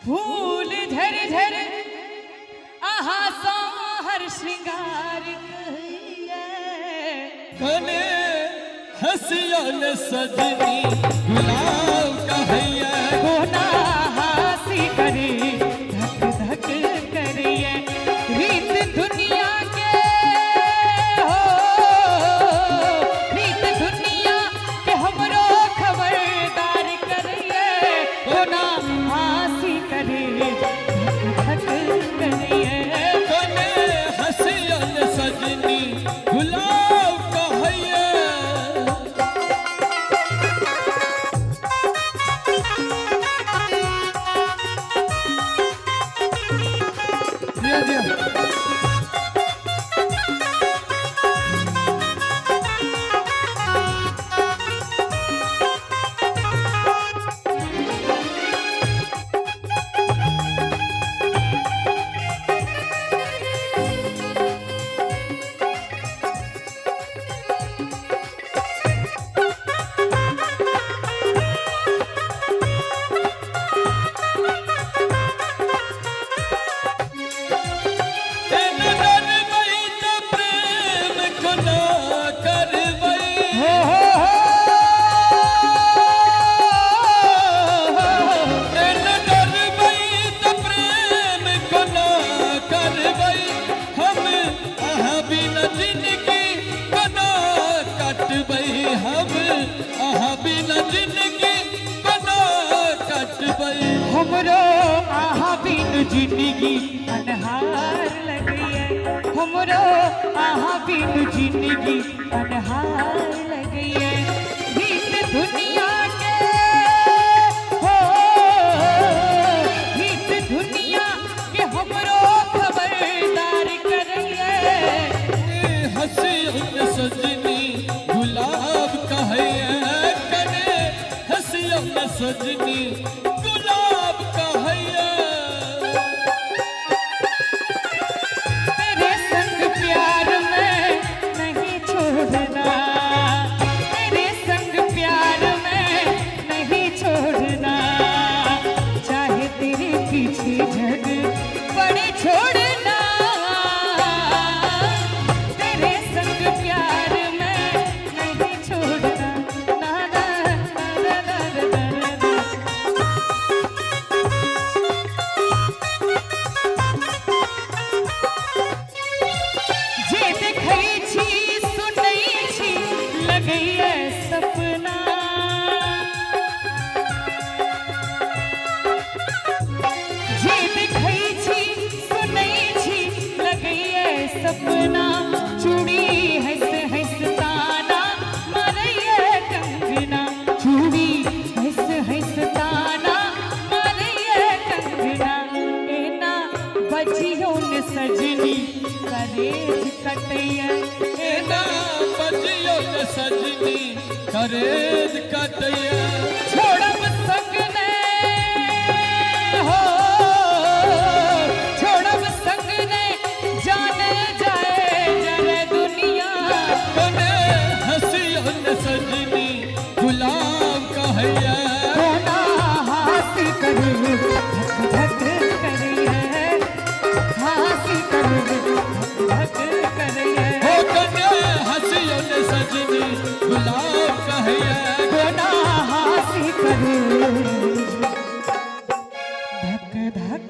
फूल झर झर आहा सोहर श्रृंगार कने हसिया ने सजनी गुलाब कहैया कोना हासी करे धक धक करिए रीत दुनिया के हो रीत दुनिया के हमरो खबरदार करिए कोना हासी करे धक धक करिए कने हसिया ने सजनी गुलाब कहैया हमरो आहा बिन जिंदगी अनहार लगी है हमरो आहा बिन जिंदगी अनहार लगी है गीत दुनिया के हो गीत दुनिया के हमरो खबरदार करिए हसिया सजनी गुलाब कहैया कने हसिया सजनी गुलाब कहैया तेरे संग प्यार में नहीं छोड़ना तेरे संग प्यार में नहीं छोड़ना चाहे तेरे पीछे जग बड़े छोड़ना तेरे संग प्यार में नहीं छोड़ना ना ना ना ना ना ना ना जे देखै छी सुनै छी लगैए सपना जे देखै छी सुनै छी लगैए सपना चूड़ी हंस हंस ताना मारैए कंगना चूड़ी हंस हंस ताना मारैए कंगना एना बजियो न सजनी करेज कटैया एना बजियो न सजनी करेज कटैया छोड़ब संग ने हो छोड़ब संग ने जाने जाए जरे दुनिया कने हसिया न सजनी गुलाब कहैया कोना हासी करे धक धक करिए हासी करे धक धक करिए हो कने हसिया न सजनी गुलाब कहैया कोना हासी करे धक धक